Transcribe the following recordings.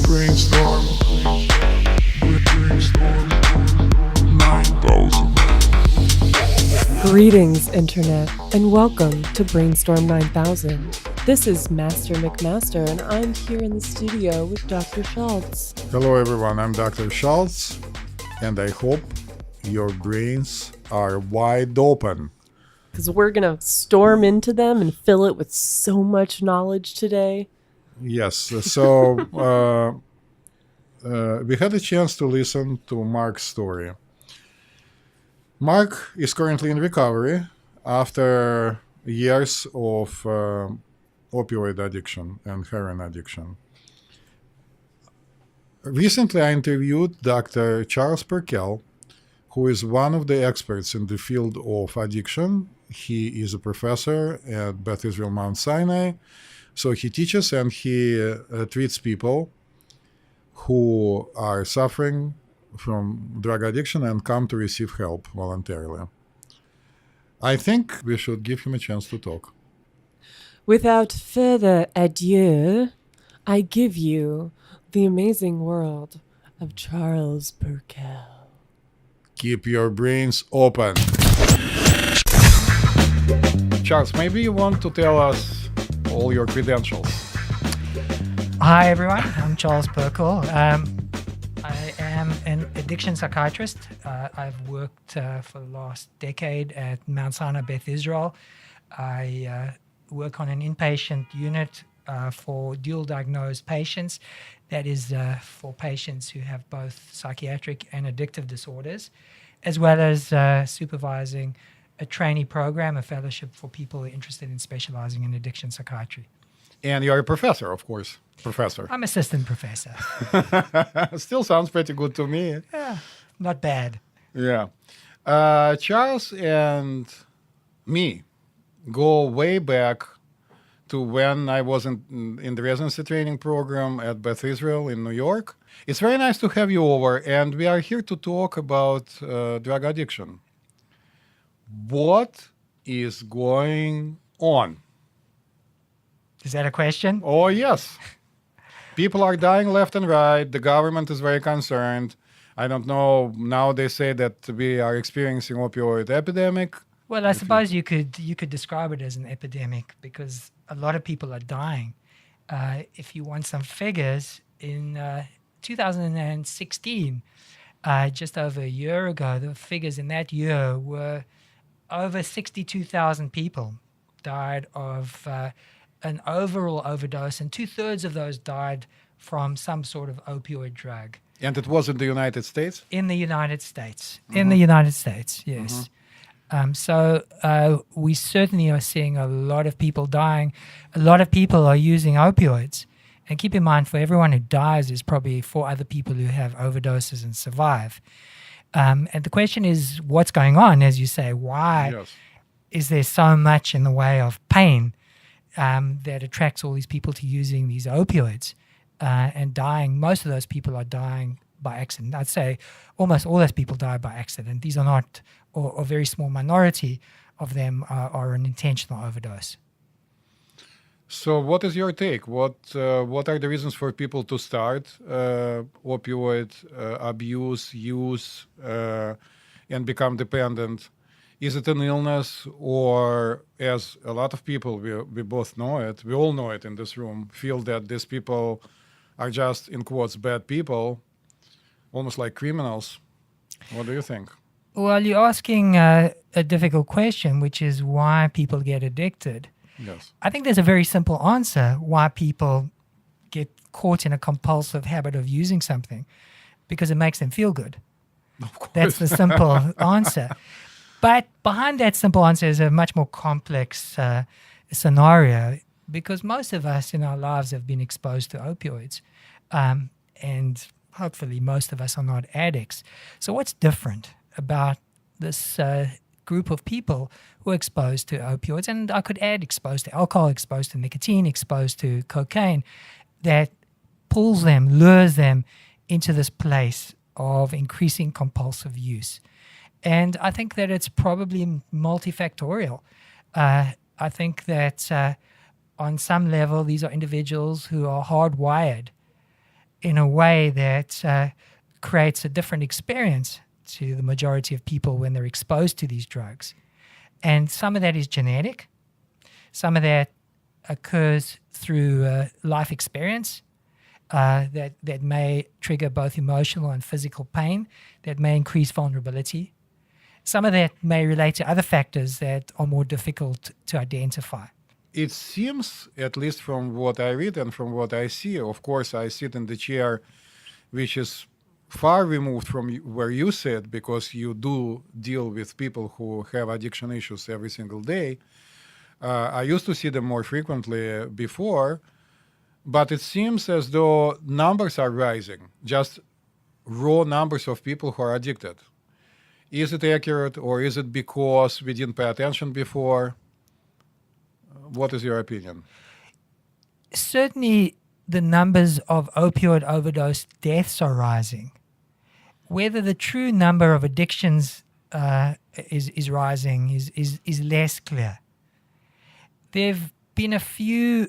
BrainStorm. BrainStorm 9000. Greetings, Internet, and welcome to BrainStorm 9000. This is Master McMaster, and I'm here in the studio with Dr. Schultz. Hello everyone, I'm Dr. Schultz, and I hope your brains are wide open. Because we're going to storm into them and fill it with so much knowledge today. Yes, so we had a chance to listen to Mark's story. Mark is currently in recovery after years of opioid addiction and heroin addiction. Recently, I interviewed Dr. Charles Perkel, who is one of the experts in the field of addiction. He is a professor at Beth Israel Mount Sinai. So he teaches and he treats people who are suffering from drug addiction and come to receive help voluntarily. I think we should give him a chance to talk. Without further ado, I give you the amazing world of Charles Perkel. Keep your brains open. Charles, maybe you want to tell us all your credentials. Hi everyone, I'm Charles Perkel. I am an addiction psychiatrist. I've worked for the last decade at Mount Sinai Beth Israel. I work on an inpatient unit for dual diagnosed patients. That is for patients who have both psychiatric and addictive disorders, as well as supervising a trainee program, a fellowship for people interested in specializing in addiction psychiatry. And you're a professor, of course. Professor. I'm assistant professor. Still sounds pretty good to me. Yeah, not bad. Yeah. Charles and me go way back to when I was in the residency training program at Beth Israel in New York. It's very nice to have you over, and we are here to talk about drug addiction. What is going on? Is that a question? Oh, yes. People are dying left and right. The government is very concerned. I don't know. Now they say that we are experiencing opioid epidemic. Well, I suppose you could describe it as an epidemic because a lot of people are dying. If you want some figures, in 2016, just over a year ago, the figures in that year were over 62,000 people died of an overall overdose, and 2/3 of those died from some sort of opioid drug. And it was in the United States? In the United States. Mm-hmm. In the United States, yes. Mm-hmm. So we certainly are seeing a lot of people dying. A lot of people are using opioids. And keep in mind, for everyone who dies, there's probably 4 other people who have overdoses and survive. And the question is, what's going on? As you say, why is there so much in the way of pain that attracts all these people to using these opioids and dying? Most of those people are dying by accident. I'd say almost all those people die by accident. These are not, or a very small minority of them are an intentional overdose. So what is your take? What are the reasons for people to start opioid abuse, use, and become dependent? Is it an illness, or as a lot of people, we both know it, we all know it in this room, feel that these people are just, in quotes, bad people, almost like criminals? What do you think? Well, you're asking a difficult question, which is why people get addicted. Yes. I think there's a very simple answer why people get caught in a compulsive habit of using something, because it makes them feel good. Of course. That's the simple answer. But behind that simple answer is a much more complex scenario, because most of us in our lives have been exposed to opioids, and hopefully most of us are not addicts. So what's different about this group of people who are exposed to opioids, and I could add exposed to alcohol, exposed to nicotine, exposed to cocaine, that pulls them, lures them into this place of increasing compulsive use? And I think that it's probably multifactorial. I think that on some level, these are individuals who are hardwired in a way that creates a different experience to the majority of people when they're exposed to these drugs. And some of that is genetic. Some of that occurs through life experience that may trigger both emotional and physical pain, that may increase vulnerability. Some of that may relate to other factors that are more difficult to identify. It seems, at least from what I read and from what I see, of course, I sit in the chair, which is far removed from where you sit, because you do deal with people who have addiction issues every single day. I used to see them more frequently before, but it seems as though numbers are rising, just raw numbers of people who are addicted. Is it accurate, or is it because we didn't pay attention before? What is your opinion? Certainly, the numbers of opioid overdose deaths are rising. Whether the true number of addictions is rising is less clear. There have been a few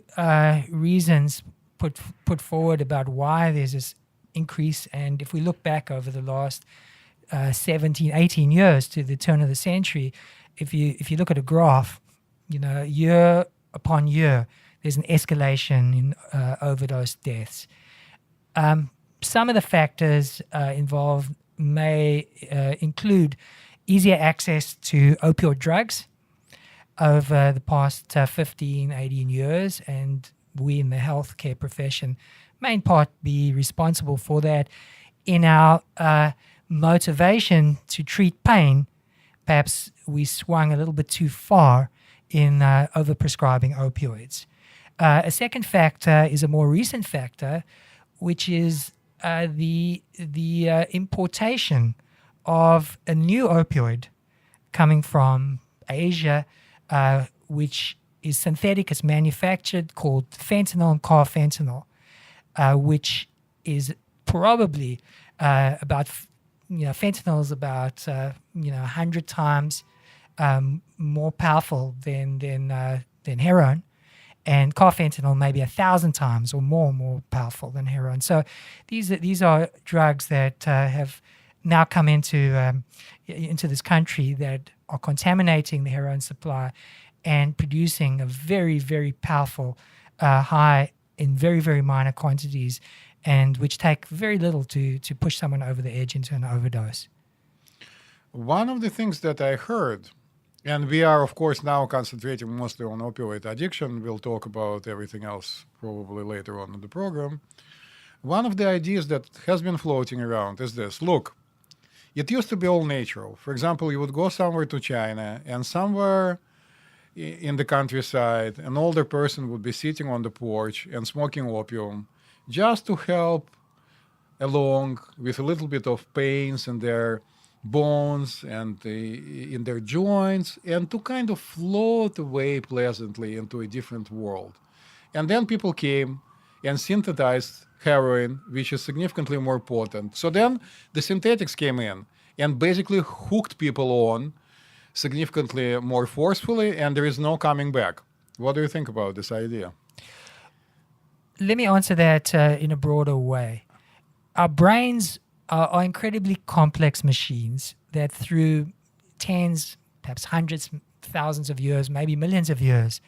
reasons put forward about why there's this increase, and if we look back over the last 17, 18 years to the turn of the century, if you look at a graph, year upon year, there's an escalation in overdose deaths. Some of the factors involved may include easier access to opioid drugs over the past 15, 18 years, and we in the healthcare profession may in part be responsible for that. In our motivation to treat pain, perhaps we swung a little bit too far in overprescribing opioids. A second factor is a more recent factor, which is the importation of a new opioid coming from Asia, which is synthetic, it's manufactured, called fentanyl and carfentanil, which is probably fentanyl is about 100 times more powerful than heroin, and carfentanil maybe 1,000 times or more powerful than heroin. So these are drugs that have now come into this country that are contaminating the heroin supply and producing a very, very powerful high in very, very minor quantities, and which take very little to push someone over the edge into an overdose. One of the things that I heard, and we are, of course, now concentrating mostly on opioid addiction. We'll talk about everything else probably later on in the program. One of the ideas that has been floating around is this. Look, it used to be all natural. For example, you would go somewhere to China, and somewhere in the countryside, an older person would be sitting on the porch and smoking opium just to help along with a little bit of pains in their bones and in their joints, and to kind of float away pleasantly into a different world. And then people came and synthesized heroin, which is significantly more potent. So then the synthetics came in and basically hooked people on significantly more forcefully, and there is no coming back. What do you think about this idea? Let me answer that in a broader way. Our brains are incredibly complex machines that through tens, perhaps hundreds, thousands of years, maybe millions of years,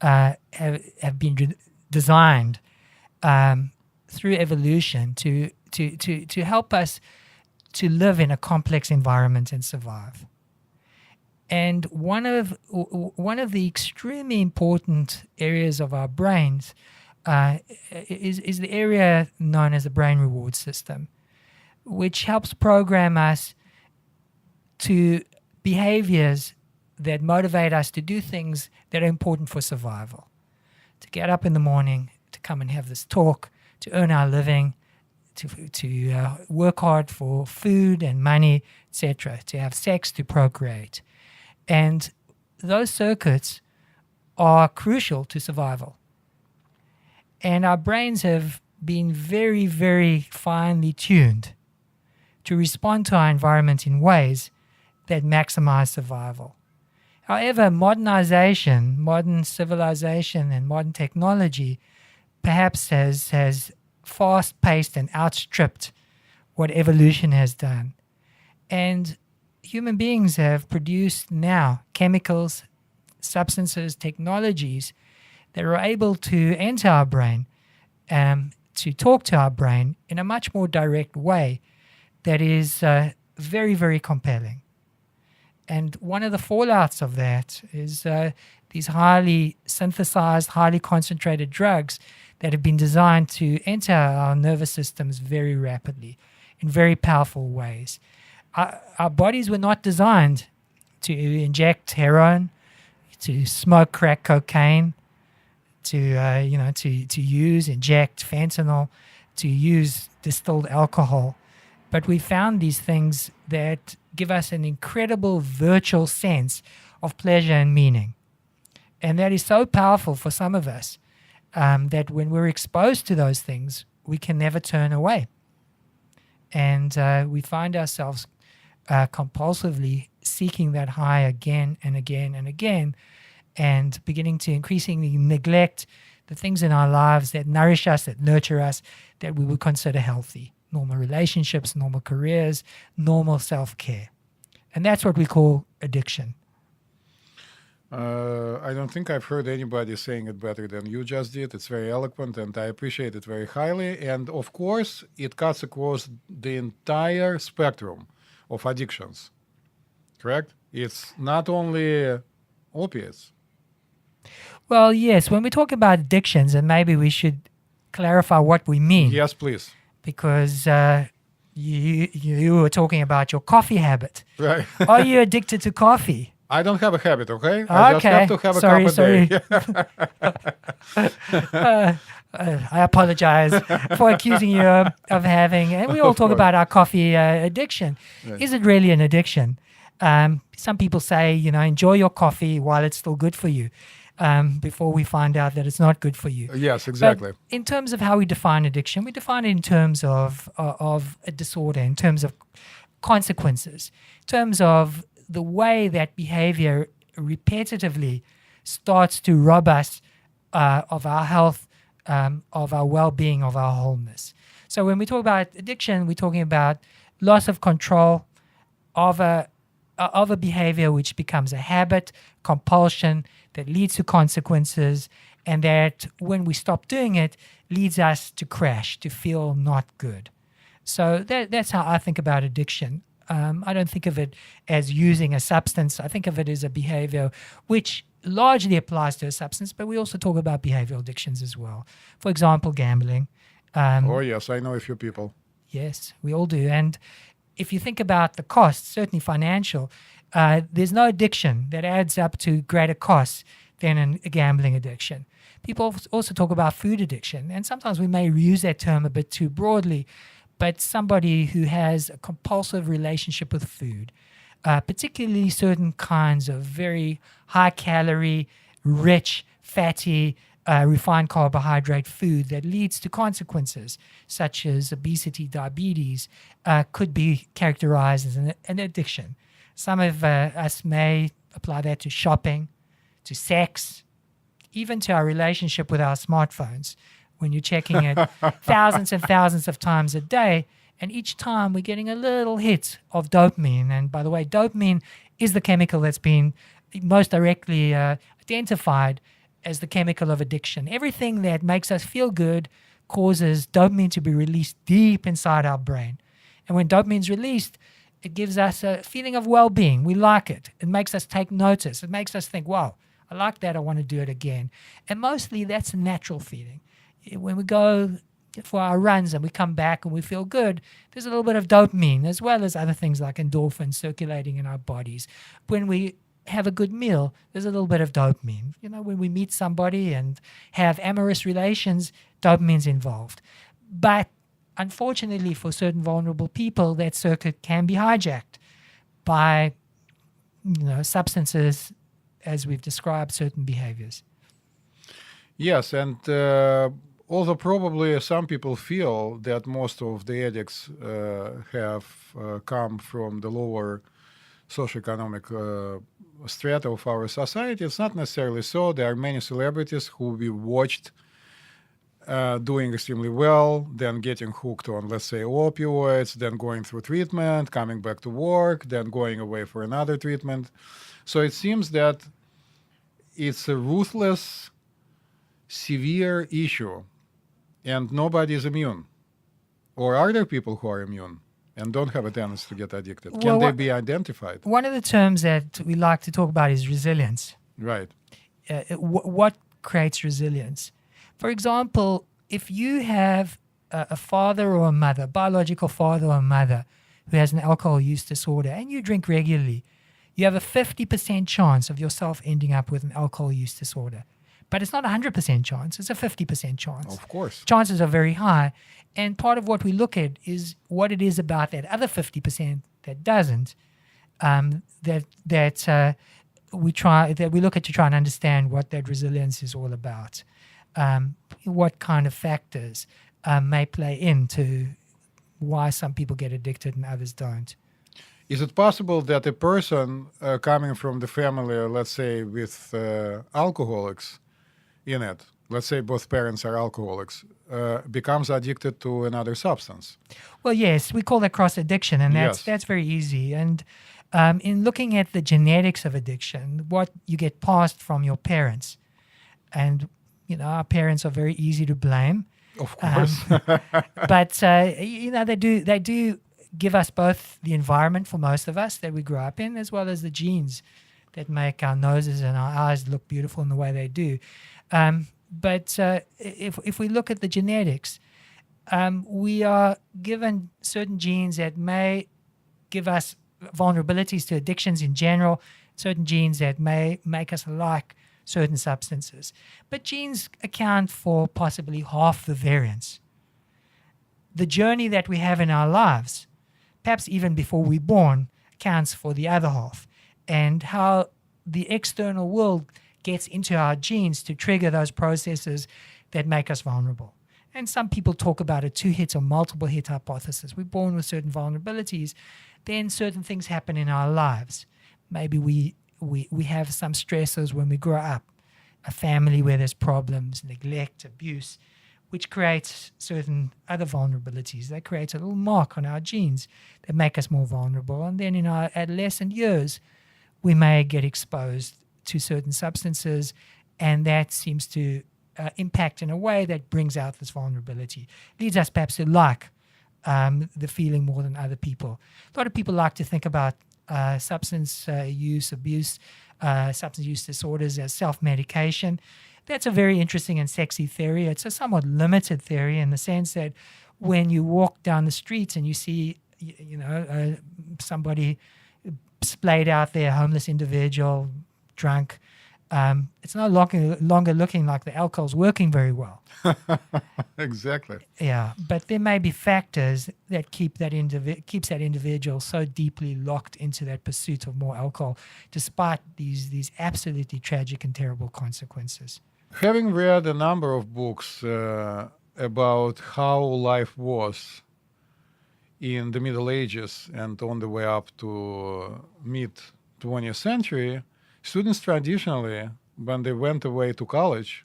have been designed through evolution to help us to live in a complex environment and survive. And one of the extremely important areas of our brains is the area known as the brain reward system, which helps program us to behaviors that motivate us to do things that are important for survival. To get up in the morning, to come and have this talk, to earn our living, to work hard for food and money, etc., to have sex, to procreate. And those circuits are crucial to survival. And our brains have been very, very finely tuned to respond to our environment in ways that maximize survival. However, modernization, modern civilization, and modern technology perhaps has fast-paced and outstripped what evolution has done. And human beings have produced now chemicals, substances, technologies that are able to enter our brain, to talk to our brain in a much more direct way that is very, very compelling. And one of the fallouts of that is these highly synthesized, highly concentrated drugs that have been designed to enter our nervous systems very rapidly in very powerful ways. Our bodies were not designed to inject heroin, to smoke crack cocaine, to inject fentanyl, to use distilled alcohol. But we found these things that give us an incredible virtual sense of pleasure and meaning. And that is so powerful for some of us that when we're exposed to those things, we can never turn away. And we find ourselves compulsively seeking that high again and again and again, and beginning to increasingly neglect the things in our lives that nourish us, that nurture us, that we would consider healthy. Normal relationships, normal careers, normal self-care. And that's what we call addiction. I don't think I've heard anybody saying it better than you just did. It's very eloquent, and I appreciate it very highly. And of course, it cuts across the entire spectrum of addictions, correct? It's not only opiates. Well, yes, when we talk about addictions, and maybe we should clarify what we mean. Yes, please. Because you were talking about your coffee habit. Right. Are you addicted to coffee? I don't have a habit, okay? I just have to have a cup a day. I apologize for accusing you of having, and we all talk about our coffee addiction. Right. Is it really an addiction? Some people say, enjoy your coffee while it's still good for you, before we find out that it's not good for you. Yes, exactly. But in terms of how we define addiction, we define it in terms of a disorder, in terms of consequences, in terms of the way that behavior repetitively starts to rob us of our health, of our well-being, of our wholeness. So when we talk about addiction, we're talking about loss of control of a behavior which becomes a habit, compulsion that leads to consequences, and that when we stop doing it, leads us to crash, to feel not good. So that's how I think about addiction. I don't think of it as using a substance. I think of it as a behavior which largely applies to a substance, but we also talk about behavioral addictions as well. For example, gambling. Oh, yes, I know a few people. Yes, we all do. And if you think about the costs, certainly financial, there's no addiction that adds up to greater costs than a gambling addiction. People also talk about food addiction, and sometimes we may use that term a bit too broadly, but somebody who has a compulsive relationship with food, particularly certain kinds of very high-calorie, rich, fatty, refined carbohydrate food that leads to consequences such as obesity, diabetes, could be characterized as an addiction. Some of us may apply that to shopping, to sex, even to our relationship with our smartphones. When you're checking it thousands and thousands of times a day, and each time we're getting a little hit of dopamine. And by the way, dopamine is the chemical that's been most directly identified as the chemical of addiction. Everything that makes us feel good causes dopamine to be released deep inside our brain. And when dopamine's released, it gives us a feeling of well-being. We like it. It makes us take notice. It makes us think, wow, I like that. I want to do it again. And mostly that's a natural feeling. When we go for our runs and we come back and we feel good, there's a little bit of dopamine as well as other things like endorphins circulating in our bodies. When we have a good meal, there's a little bit of dopamine. When we meet somebody and have amorous relations, dopamine's involved. But unfortunately for certain vulnerable people, that circuit can be hijacked by substances, as we've described, certain behaviors. Yes, and although probably some people feel that most of the addicts have come from the lower socioeconomic strata of our society, it's not necessarily so. There are many celebrities who we watched doing extremely well, then getting hooked on, let's say, opioids, then going through treatment, coming back to work, then going away for another treatment. So it seems that it's a ruthless, severe issue, and nobody is immune. Or are there people who are immune and don't have a tendency to get addicted? Can they be identified? One of the terms that we like to talk about is resilience. Right. What creates resilience? For example, if you have a father or a mother, biological father or mother, who has an alcohol use disorder and you drink regularly, you have a 50% chance of yourself ending up with an alcohol use disorder. But it's not a 100% chance, it's a 50% chance. Of course. Chances are very high. And part of what we look at is what it is about that other 50% that doesn't, that we look at to try and understand what that resilience is all about. What kind of factors may play into why some people get addicted and others don't. Is it possible that a person coming from the family, let's say, with alcoholics in it, let's say both parents are alcoholics, becomes addicted to another substance? Well, yes, we call that cross addiction, and that's very easy. And in looking at the genetics of addiction, what you get passed from your parents, and our parents are very easy to blame. Of course. But they do give us both the environment for most of us that we grew up in, as well as the genes that make our noses and our eyes look beautiful in the way they do. But if we look at the genetics, we are given certain genes that may give us vulnerabilities to addictions in general, certain genes that may make us like certain substances. But genes account for possibly half the variance. The journey that we have in our lives, perhaps even before we're born, accounts for the other half. And how the external world gets into our genes to trigger those processes that make us vulnerable. And some people talk about a 2-hit or multiple hit hypothesis. We're born with certain vulnerabilities, then certain things happen in our lives. Maybe we have some stressors when we grow up, a family where there's problems, neglect, abuse, which creates certain other vulnerabilities. That creates a little mark on our genes that make us more vulnerable. And then in our adolescent years, we may get exposed to certain substances, and that seems to impact in a way that brings out this vulnerability. Leads us perhaps to like the feeling more than other people. A lot of people like to think about substance use abuse, substance use disorders as self-medication. That's a very interesting and sexy theory. It's a somewhat limited theory in the sense that when you walk down the streets and you see, somebody splayed out there, homeless individual, drunk, it's no longer looking like the alcohol's working very well. Exactly. Yeah, but there may be factors that keeps that individual so deeply locked into that pursuit of more alcohol, despite these absolutely tragic and terrible consequences. Having read a number of books about how life was in the Middle Ages and on the way up to mid-20th century, students traditionally, when they went away to college,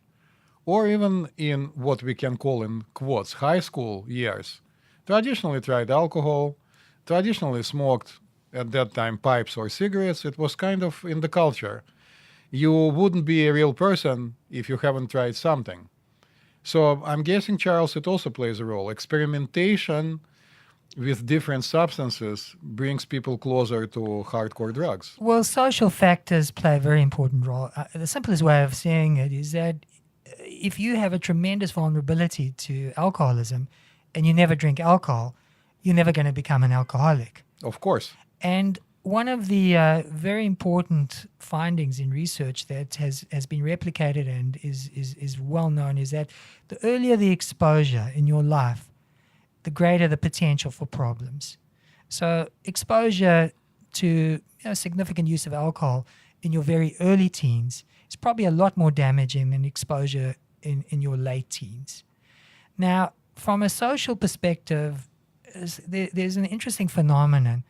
or even in what we can call in quotes, high school years, traditionally tried alcohol, traditionally smoked at that time pipes or cigarettes. It was kind of in the culture. You wouldn't be a real person if you haven't tried something. So I'm guessing, Charles, it also plays a role. Experimentation with different substances brings people closer to hardcore drugs. Well, social factors play a very important role. The simplest way of saying it is that if you have a tremendous vulnerability to alcoholism and you never drink alcohol, you're never going to become an alcoholic. Of course. And one of the very important findings in research that has been replicated and is well known is that the earlier the exposure in your life, the greater the potential for problems. So exposure to significant use of alcohol in your very early teens is probably a lot more damaging than exposure in your late teens. Now, from a social perspective, there's an interesting phenomenon,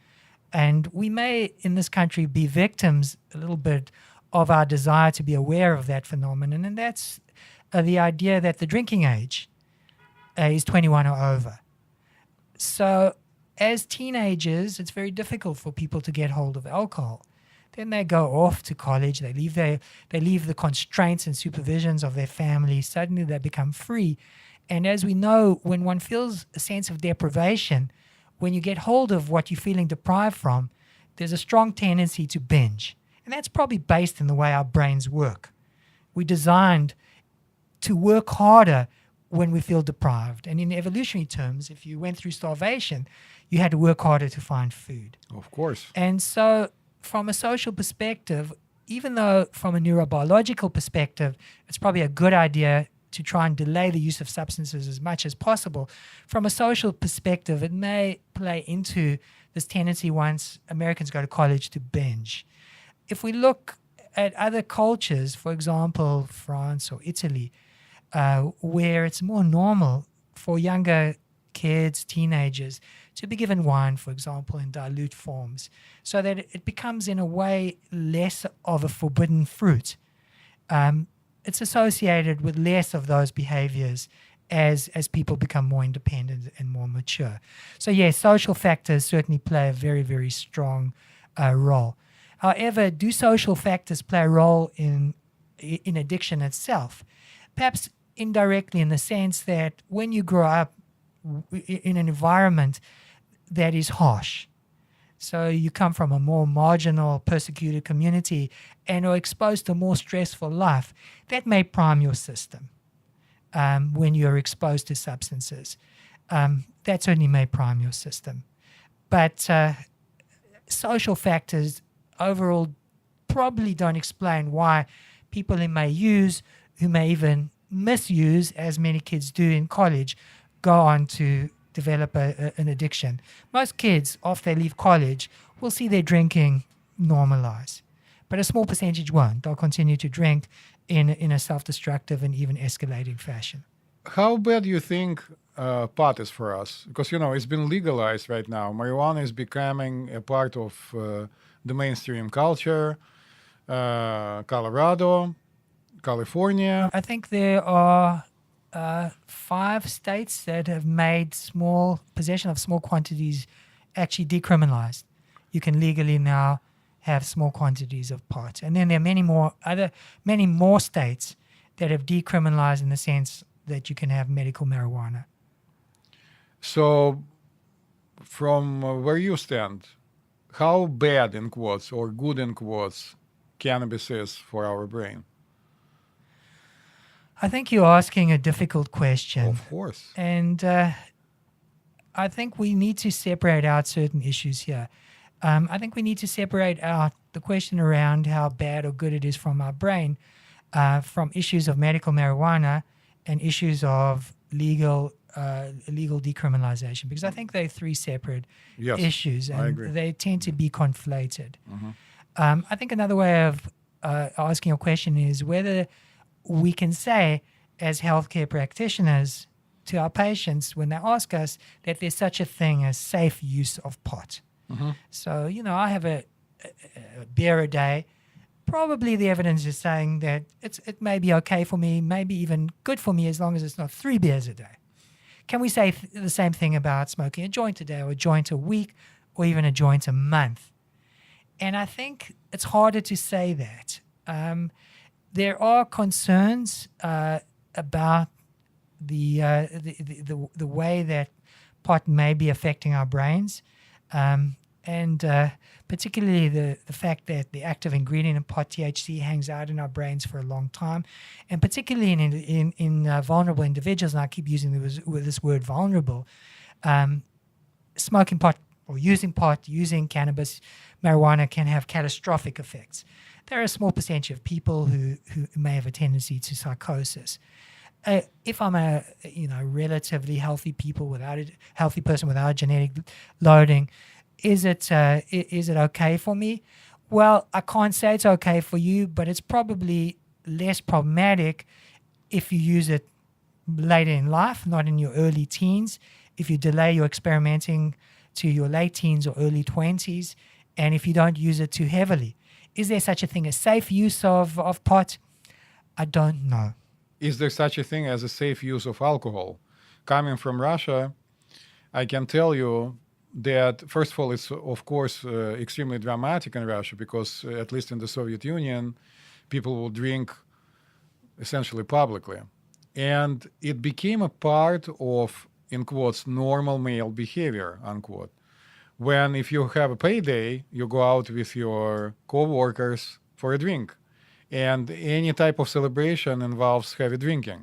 and we may in this country be victims a little bit of our desire to be aware of that phenomenon, and that's the idea that the drinking age is 21 or over. So as teenagers, it's very difficult for people to get hold of alcohol. Then they go off to college. They leave the constraints and supervisions of their family. Suddenly they become free. And as we know, when one feels a sense of deprivation, when you get hold of what you're feeling deprived from, there's a strong tendency to binge. And that's probably based in the way our brains work. We're designed to work harder when we feel deprived. And in evolutionary terms, if you went through starvation, you had to work harder to find food. Of course. And so from a social perspective, even though from a neurobiological perspective, it's probably a good idea to try and delay the use of substances as much as possible, from a social perspective, it may play into this tendency once Americans go to college to binge. If we look at other cultures, for example, France or Italy, where it's more normal for younger kids, teenagers, to be given wine, for example, in dilute forms, so that it becomes, in a way, less of a forbidden fruit. It's associated with less of those behaviors as people become more independent and more mature. So, yes, social factors certainly play a very, very strong role. However, do social factors play a role in addiction itself? Perhaps indirectly, in the sense that when you grow up in an environment that is harsh, so you come from a more marginal, persecuted community and are exposed to a more stressful life, that may prime your system when you're exposed to substances. That certainly may prime your system. But social factors overall probably don't explain why people who may use, who may even misuse, as many kids do in college, go on to develop an addiction. Most kids, after they leave college, will see their drinking normalize. But a small percentage won't. They'll continue to drink in a self-destructive and even escalating fashion. How bad do you think pot is for us? Because, it's been legalized right now. Marijuana is becoming a part of the mainstream culture. Colorado, California. I think there are 5 states that have made possession of small quantities actually decriminalized. You can legally now have small quantities of pot. And then there are many more states that have decriminalized in the sense that you can have medical marijuana. So, from where you stand, how bad, in quotes, or good, in quotes, cannabis is for our brain? I think you're asking a difficult question. Of course. And I think we need to separate out certain issues here. I think we need to separate out the question around how bad or good it is from our brain from issues of medical marijuana and issues of legal decriminalization, because I think they're 3 separate issues, and they tend to be conflated. I think another way of asking your question is whether we can say, as healthcare practitioners, to our patients when they ask us that there's such a thing as safe use of pot. So, I have a beer a day. Probably the evidence is saying that it may be okay for me, maybe even good for me, as long as it's not 3 beers a day. Can we say the same thing about smoking a joint a day, or a joint a week, or even a joint a month? And I think it's harder to say that. There are concerns about the way that pot may be affecting our brains, and particularly the fact that the active ingredient in pot, THC, hangs out in our brains for a long time, and particularly in vulnerable individuals. And I keep using this word vulnerable. Smoking pot or using cannabis, marijuana, can have catastrophic effects. There are a small percentage of people who may have a tendency to psychosis. If I'm a relatively healthy person without genetic loading, is it okay for me? Well, I can't say it's okay for you, but it's probably less problematic if you use it later in life, not in your early teens. If you delay your experimenting to your late teens or early 20s, and if you don't use it too heavily. Is there such a thing as safe use of pot? I don't know. Is there such a thing as a safe use of alcohol? coming from Russia, I can tell you that, first of all, it's of course extremely dramatic in Russia because, at least in the Soviet Union, people will drink essentially publicly. And it became a part of, in quotes, normal male behavior, unquote. When if you have a payday, you go out with your co-workers for a drink. And any type of celebration involves heavy drinking.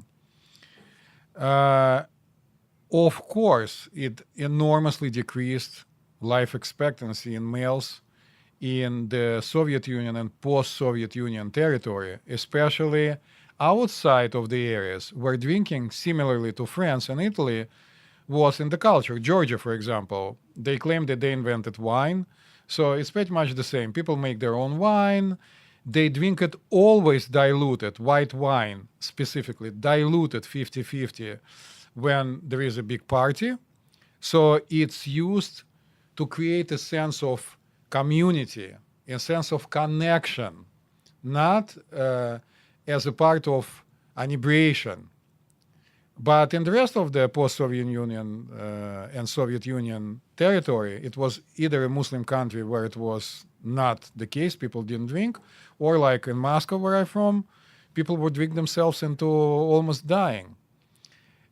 Of course, it enormously decreased life expectancy in males in the Soviet Union and post-Soviet Union territory, especially outside of the areas where drinking, similarly to France and Italy, was in the culture. Georgia, for example, they claim that they invented wine, so it's pretty much the same. People make their own wine. They drink it always diluted, white wine specifically, diluted 50-50 when there is a big party. So it's used to create a sense of community, a sense of connection, not as a part of inebriation. But in the rest of the post-Soviet Union and Soviet Union territory, it was either a Muslim country where it was not the case, people didn't drink, or like in Moscow, where I'm from, people would drink themselves into almost dying.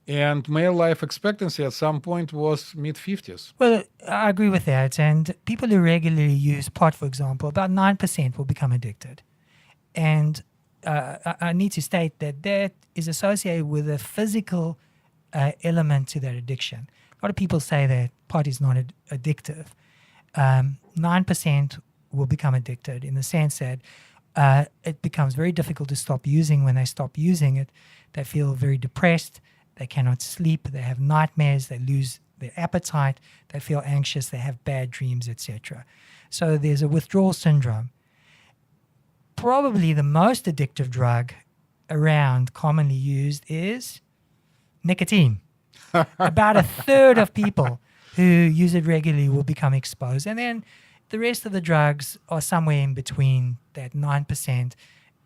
And male life expectancy at some point was mid-50s. Well, I agree with that. And people who regularly use pot, for example, about 9% will become addicted. And I need to state that that is associated with a physical element to that addiction. A lot of people say that pot is not addictive. 9% will become addicted in the sense that it becomes very difficult to stop using. When they stop using it, they feel very depressed. They cannot sleep. They have nightmares. They lose their appetite. They feel anxious. They have bad dreams, etc. So there's a withdrawal syndrome. Probably the most addictive drug around commonly used is nicotine. About a third of people who use it regularly will become exposed. And then the rest of the drugs are somewhere in between that 9%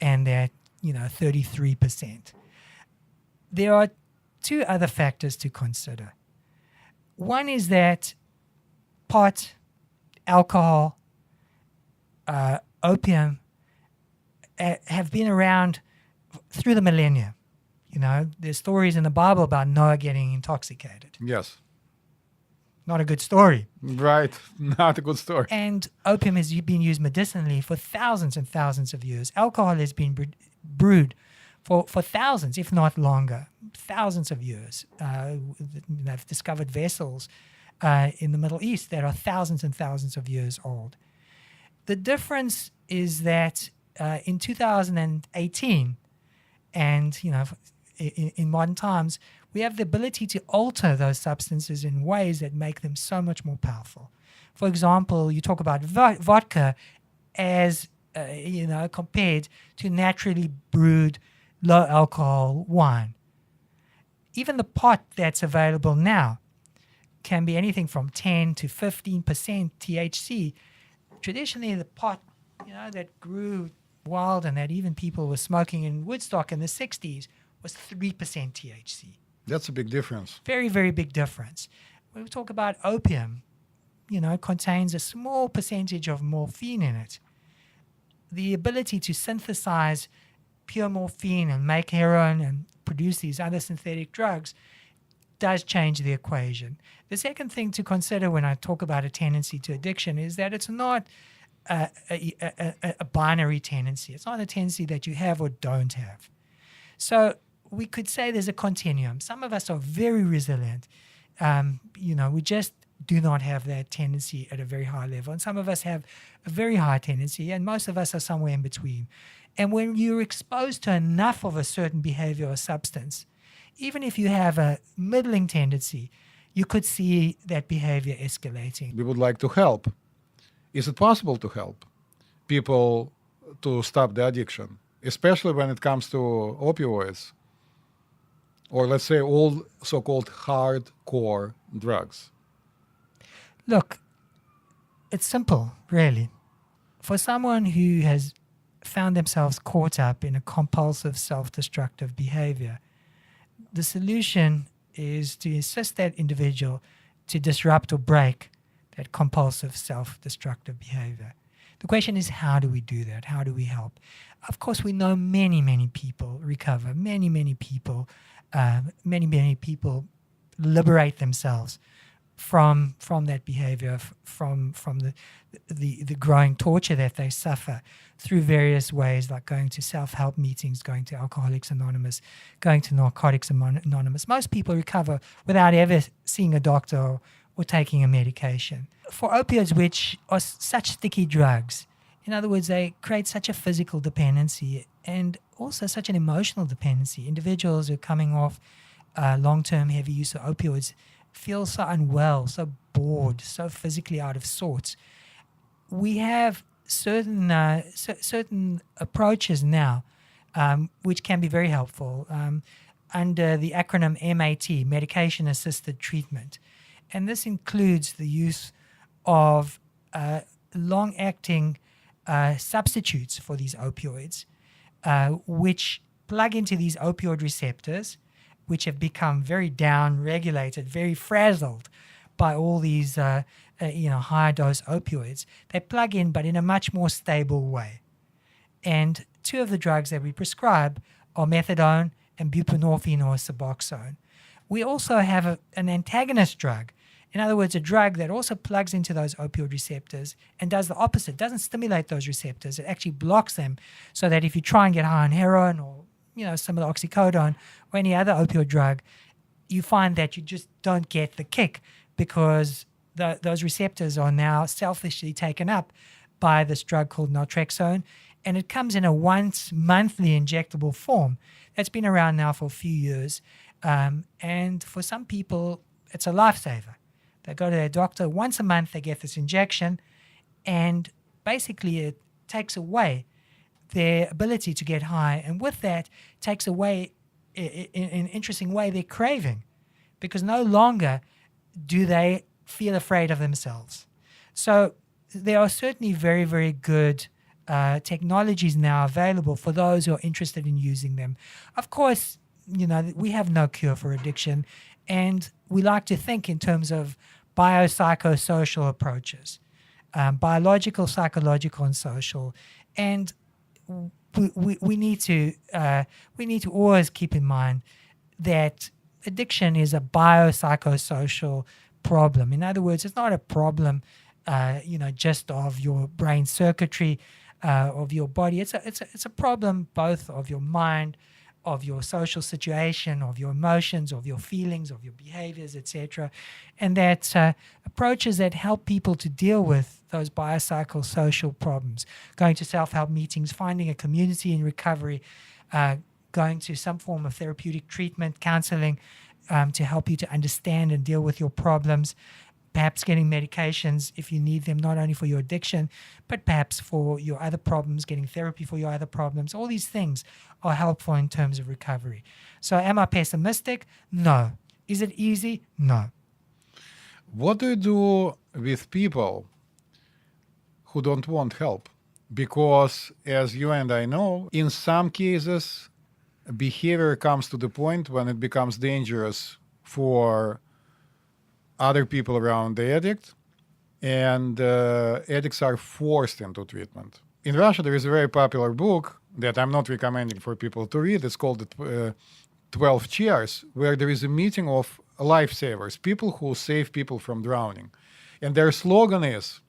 and that 33%. There are two other factors to consider. One is that pot, alcohol, opium have been around through the millennia. There's stories in the Bible about Noah getting intoxicated. Yes. Not a good story. Right. Not a good story. And opium has been used medicinally for thousands and thousands of years. Alcohol has been brewed for thousands, if not longer, thousands of years. They've discovered vessels in the Middle East that are thousands and thousands of years old. The difference is that in 2018, and in modern times, we have the ability to alter those substances in ways that make them so much more powerful. For example, you talk about vodka as compared to naturally brewed low alcohol wine. Even the pot that's available now can be anything from 10 to 15% THC. Traditionally, the pot that grew wild and that even people were smoking in Woodstock in the 60s was 3% THC. That's a big difference. Very, very big difference. When we talk about opium, it contains a small percentage of morphine in it. The ability to synthesize pure morphine and make heroin and produce these other synthetic drugs does change the equation. The second thing to consider when I talk about a tendency to addiction is that it's not a binary tendency. It's not a tendency that you have or don't have. So we could say there's a continuum. Some of us are very resilient. We just do not have that tendency at a very high level. And some of us have a very high tendency, and most of us are somewhere in between. And when you're exposed to enough of a certain behavior or substance, even if you have a middling tendency, you could see that behavior escalating. We would like to help. Is it possible to help people to stop the addiction, especially when it comes to opioids, or let's say all so-called hardcore drugs? Look, it's simple, really. For someone who has found themselves caught up in a compulsive self-destructive behavior, the solution is to assist that individual to disrupt or break that compulsive self-destructive behavior. The question is, how do we do that? How do we help? Of course, we know many, many people recover. Many, many people liberate themselves from that behavior, from the growing torture that they suffer through various ways, like going to self-help meetings, going to Alcoholics Anonymous, going to Narcotics Anonymous. Most people recover without ever seeing a doctor or taking a medication. For opioids, which are such sticky drugs, in other words, they create such a physical dependency and also such an emotional dependency. Individuals who are coming off long-term heavy use of opioids feel so unwell, so bored, so physically out of sorts. We have certain approaches now which can be very helpful under the acronym MAT, medication-assisted treatment. And this includes the use of long-acting substitutes for these opioids, which plug into these opioid receptors, which have become very down-regulated, very frazzled by all these high-dose opioids. They plug in, but in a much more stable way. And two of the drugs that we prescribe are methadone and buprenorphine or Suboxone. We also have an antagonist drug. In other words, a drug that also plugs into those opioid receptors and does the opposite, doesn't stimulate those receptors. It actually blocks them, so that if you try and get high on heroin or some of the oxycodone or any other opioid drug, you find that you just don't get the kick because those receptors are now selfishly taken up by this drug called naltrexone, and it comes in a once monthly injectable form that's been around now for a few years. And for some people, it's a lifesaver. They go to their doctor once a month, they get this injection, and basically it takes away their ability to get high. And with that, takes away, in an interesting way, their craving, because no longer do they feel afraid of themselves. So there are certainly very, very good technologies now available for those who are interested in using them. Of course, we have no cure for addiction, and we like to think in terms of biopsychosocial approaches, biological, psychological, and social. And we need to always keep in mind that addiction is a biopsychosocial problem. In other words, it's not a problem, just of your brain circuitry, of your body. It's a problem both of your mind, of your social situation, of your emotions, of your feelings, of your behaviors, etc. And that approaches that help people to deal with those biopsychosocial problems, going to self-help meetings, finding a community in recovery, going to some form of therapeutic treatment, counseling, to help you to understand and deal with your problems, perhaps getting medications if you need them, not only for your addiction, but perhaps for your other problems, getting therapy for your other problems. All these things are helpful in terms of recovery. So am I pessimistic? No. Is it easy? No. What do you do with people who don't want help? Because as you and I know, in some cases, behavior comes to the point when it becomes dangerous for other people around the addict, and addicts are forced into treatment. In Russia, there is a very popular book that I'm not recommending for people to read. It's called 12 Chairs, where there is a meeting of lifesavers, people who save people from drowning. And their slogan is,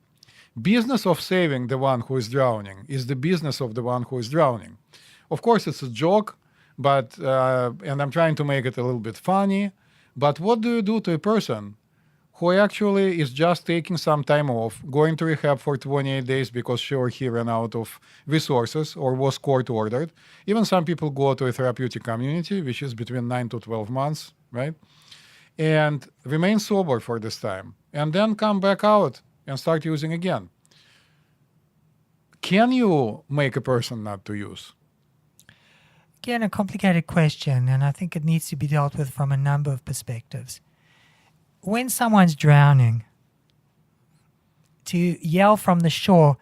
business of saving the one who is drowning is the business of the one who is drowning. Of course, it's a joke, but and I'm trying to make it a little bit funny, but what do you do to a person who actually is just taking some time off, going to rehab for 28 days because she or he ran out of resources or was court-ordered? Even some people go to a therapeutic community, which is between 9 to 12 months, right? And remain sober for this time, and then come back out and start using again. Can you make a person not to use? Again, a complicated question, and I think it needs to be dealt with from a number of perspectives. When someone's drowning, to yell from the shore,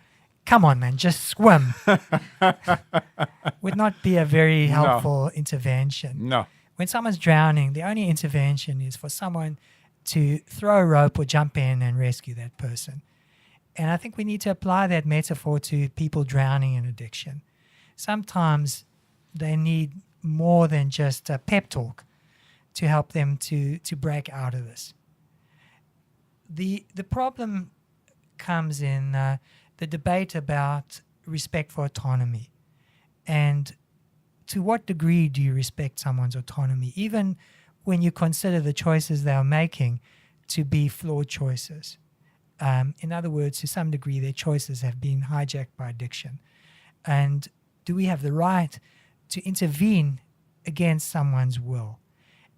"Come on, man, just swim," would not be a very helpful intervention. No. When someone's drowning, the only intervention is for someone to throw a rope or jump in and rescue that person. And I think we need to apply that metaphor to people drowning in addiction. Sometimes they need more than just a pep talk to help them to break out of this. The problem comes in the debate about respect for autonomy. And to what degree do you respect someone's autonomy, even when you consider the choices they are making to be flawed choices? In other words, to some degree, their choices have been hijacked by addiction. And do we have the right to intervene against someone's will?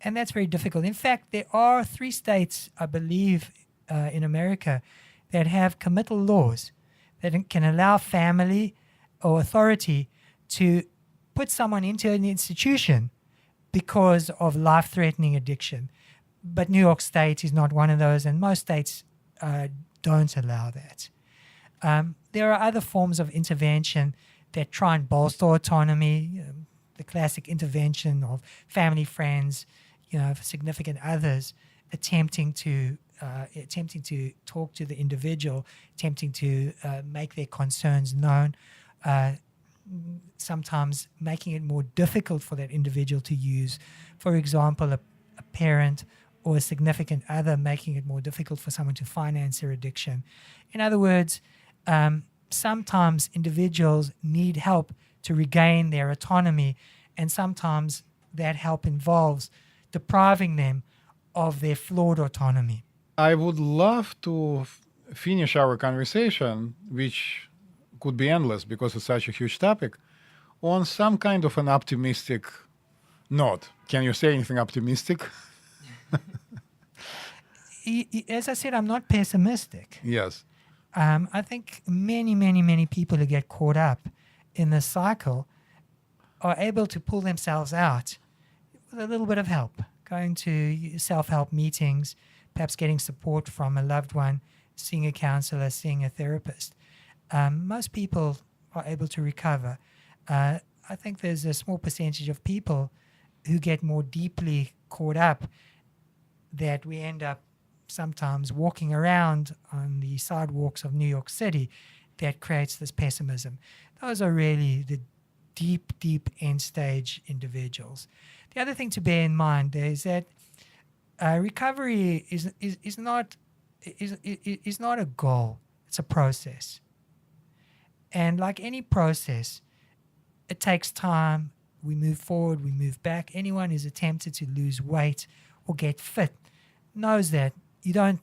And that's very difficult. In fact, there are 3 states, I believe, in America that have committal laws that can allow family or authority to put someone into an institution because of life-threatening addiction. But New York State is not one of those, and most states don't allow that. There are other forms of intervention that try and bolster autonomy, the classic intervention of family, friends, significant others attempting to talk to the individual, attempting to make their concerns known, sometimes making it more difficult for that individual to use. For example, a parent or a significant other making it more difficult for someone to finance their addiction. In other words, sometimes individuals need help to regain their autonomy, and sometimes that help involves depriving them of their flawed autonomy. I would love to finish our conversation, which could be endless because it's such a huge topic, on some kind of an optimistic note. Can you say anything optimistic? As I said, I'm not pessimistic. Yes. I think many people who get caught up in this cycle are able to pull themselves out with a little bit of help, going to self-help meetings, perhaps getting support from a loved one, seeing a counselor, seeing a therapist. Most people are able to recover. I think there's a small percentage of people who get more deeply caught up that we end up sometimes walking around on the sidewalks of New York City that creates this pessimism. Those are really the deep end stage individuals. The other thing to bear in mind is that recovery is not a goal, it's a process. And like any process, it takes time. We move forward, we move back. Anyone who's attempted to lose weight or get fit knows that you don't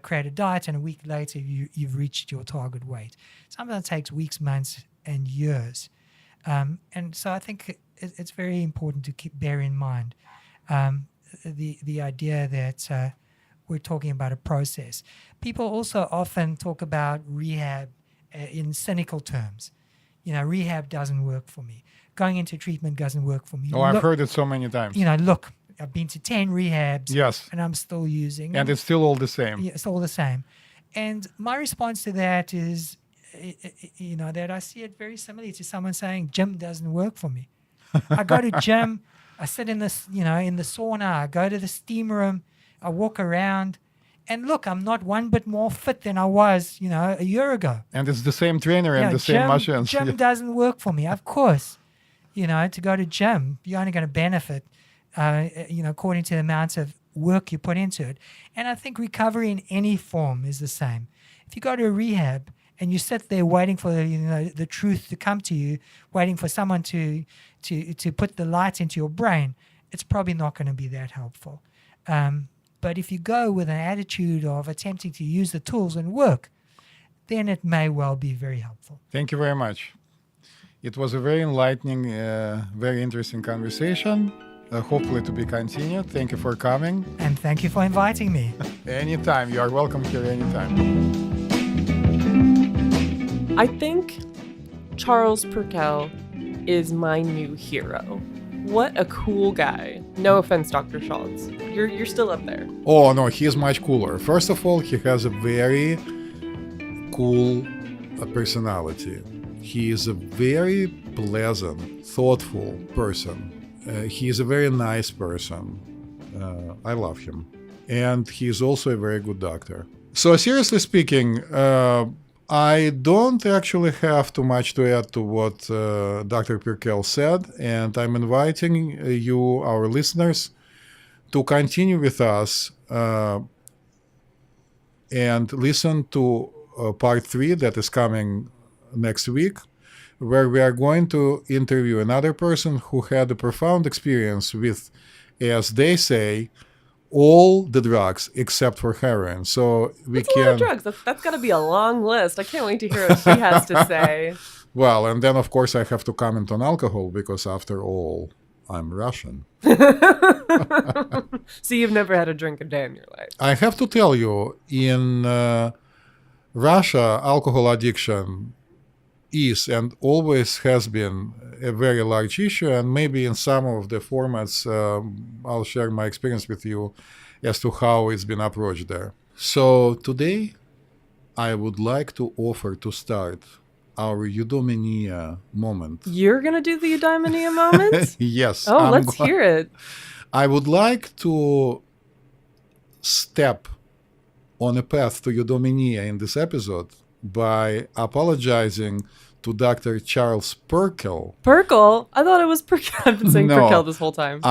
create a diet and a week later you've reached your target weight. Sometimes it takes weeks, months, and years. And so I think it's very important to bear in mind the idea that we're talking about a process. People also often talk about rehab in cynical terms. Rehab doesn't work for me. Going into treatment doesn't work for me. I've heard it so many times. Look, I've been to 10 rehabs. Yes. And I'm still using. And it's still all the same. Yeah, it's all the same. And my response to that is, that I see it very similarly to someone saying, gym doesn't work for me. I go to gym, I sit in this, in the sauna, I go to the steam room, I walk around, and look, I'm not one bit more fit than I was, a year ago. And it's the same trainer and the same machines. Gym doesn't work for me, of course. To go to gym, you're only going to benefit, according to the amounts of work you put into it. And I think recovery in any form is the same. If you go to a rehab and you sit there waiting for the truth to come to you, waiting for someone to put the light into your brain, it's probably not going to be that helpful. But if you go with an attitude of attempting to use the tools and work, then it may well be very helpful. Thank you very much. It was a very enlightening, very interesting conversation. Hopefully to be continued. Thank you for coming. And thank you for inviting me. Anytime. You are welcome here anytime. I think Charles Perkel is my new hero. What a cool guy. No offense, Dr. Schultz. You're still up there. Oh, no, he is much cooler. First of all, he has a very cool personality. He is a very pleasant, thoughtful person. He is a very nice person. I love him. And he's also a very good doctor. So seriously speaking, I don't actually have too much to add to what Dr. Perkel said, and I'm inviting you, our listeners, to continue with us and listen to part 3 that is coming next week, where we are going to interview another person who had a profound experience with, as they say, all the drugs except for heroin. So we That's a lot of drugs. That's got to be a long list. I can't wait to hear what she has to say. Well, and then of course I have to comment on alcohol because after all, I'm Russian. So you've never had a drink a day in your life. I have to tell you, in Russia, alcohol addiction is and always has been a very large issue, and maybe in some of the formats I'll share my experience with you as to how it's been approached there. So today I would like to offer to start our eudaimonia moment. You're going to do the eudaimonia moment? Yes. Oh, let's hear it. I would like to step on a path to eudaimonia in this episode by apologizing to Dr. Charles Perkel. Perkel? I thought it was Perkel. I've been saying No. Perkel this whole time.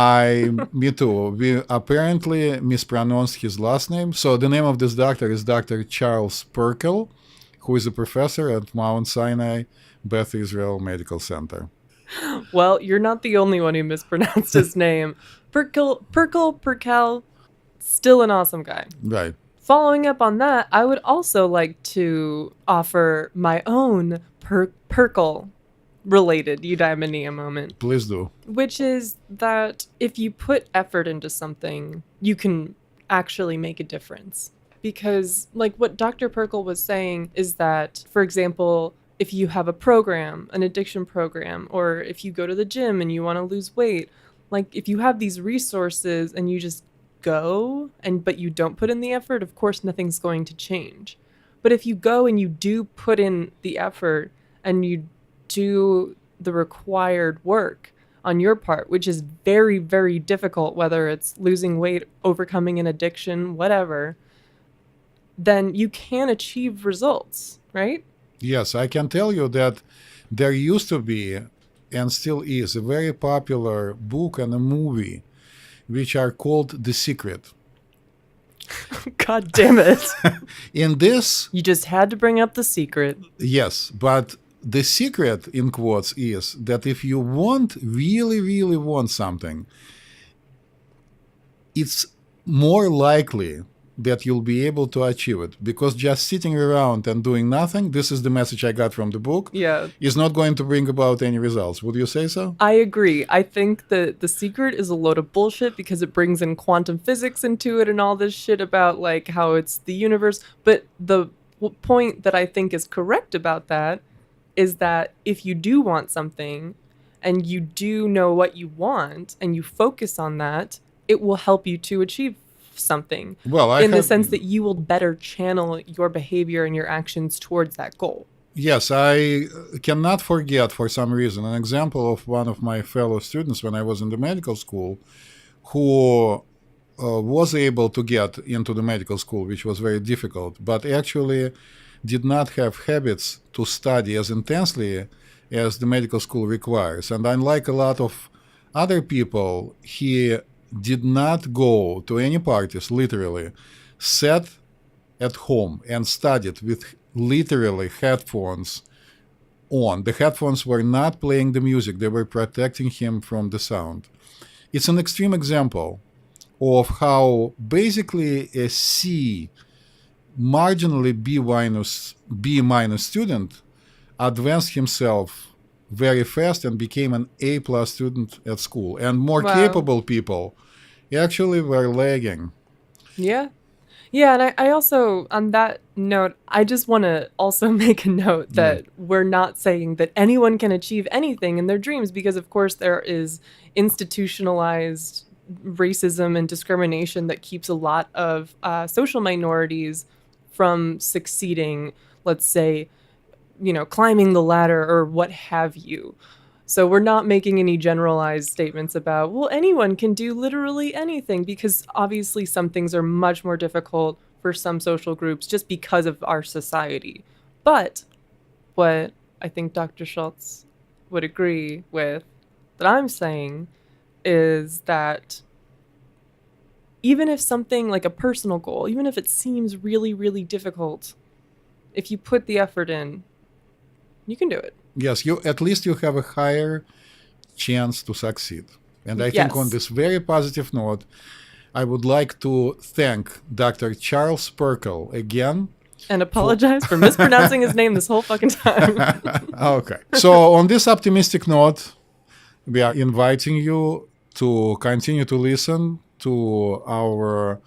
Me too. We apparently mispronounced his last name. So the name of this doctor is Dr. Charles Perkel, who is a professor at Mount Sinai Beth Israel Medical Center. Well, you're not the only one who mispronounced his name. Perkel, still an awesome guy. Right. Following up on that, I would also like to offer my own Perkel-related eudaimonia moment. Please do. Which is that if you put effort into something, you can actually make a difference. Because, like what Dr. Perkel was saying is that, for example, if you have a program, an addiction program, or if you go to the gym and you want to lose weight, like if you have these resources and you just go but you don't put in the effort, of course nothing's going to change. But if you go and you do put in the effort and you do the required work on your part, which is very, very difficult, whether it's losing weight, overcoming an addiction, whatever, then you can achieve results, right? Yes, I can tell you that there used to be, and still is, a very popular book and a movie which are called The Secret. God damn it. In this, You just had to bring up The Secret. yes, but the secret, in quotes, is that if you really, really want something, it's more likely that you'll be able to achieve it, because just sitting around and doing nothing, this is the message I got from the book, Yeah. is not going to bring about any results. Would you say so? I agree. I think that The Secret is a load of bullshit because it brings in quantum physics into it and all this shit about like how it's the universe. But the point that I think is correct about that is that if you do want something and you do know what you want and you focus on that, it will help you to achieve something. Well, in the sense that you will better channel your behavior and your actions towards that goal. Yes, I cannot forget, for some reason, an example of one of my fellow students when I was in the medical school who was able to get into the medical school, which was very difficult, but actually did not have habits to study as intensely as the medical school requires. And unlike a lot of other people, he did not go to any parties, literally, sat at home and studied with literally headphones on. The headphones were not playing the music, they were protecting him from the sound. It's an extreme example of how basically a C, marginally B minus student advanced himself very fast and became an A plus student at school. And more capable people actually were lagging. Yeah. Yeah, and I also, on that note, I just want to also make a note that we're not saying that anyone can achieve anything in their dreams, because of course there is institutionalized racism and discrimination that keeps a lot of social minorities from succeeding, let's say, you know, climbing the ladder or what have you. So we're not making any generalized statements about, well, anyone can do literally anything, because obviously some things are much more difficult for some social groups just because of our society. But what I think Dr. Schultz would agree with that I'm saying is that even if something like a personal goal, even if it seems really, really difficult, if you put the effort in, you can do it. Yes, you at least you have a higher chance to succeed. And I think on this very positive note, I would like to thank Dr. Charles Perkel again. And apologize for mispronouncing his name this whole fucking time. Okay. So on this optimistic note, we are inviting you to continue to listen to our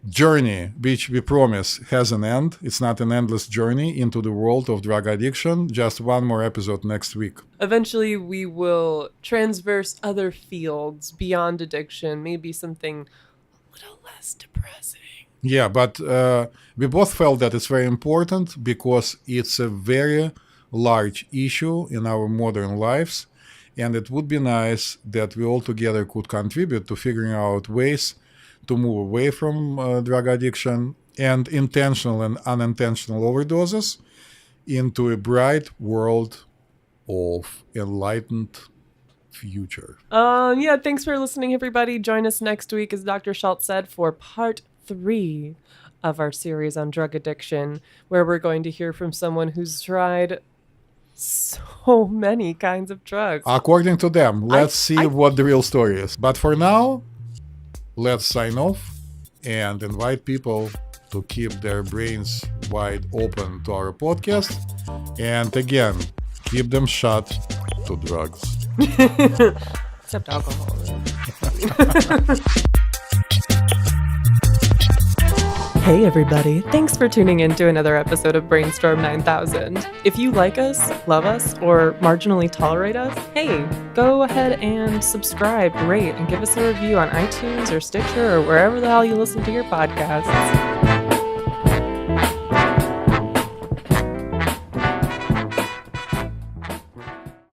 journey, which we promise has an end. It's not an endless journey into the world of drug addiction. Just one more episode next week. Eventually, we will transverse other fields beyond addiction, maybe something a little less depressing. Yeah, but we both felt that it's very important because it's a very large issue in our modern lives. And it would be nice that we all together could contribute to figuring out ways to move away from drug addiction and intentional and unintentional overdoses into a bright world of enlightened future. Yeah, thanks for listening, everybody. Join us next week, as Dr. Schultz said, for part 3 of our series on drug addiction, where we're going to hear from someone who's tried so many kinds of drugs. According to them, let's see what the real story is. But for now, let's sign off and invite people to keep their brains wide open to our podcast. And again, keep them shut to drugs. Except alcohol. Hey everybody, thanks for tuning in to another episode of BrainStorm 9000. If you like us, love us, or marginally tolerate us, hey, go ahead and subscribe, rate, and give us a review on iTunes or Stitcher or wherever the hell you listen to your podcasts.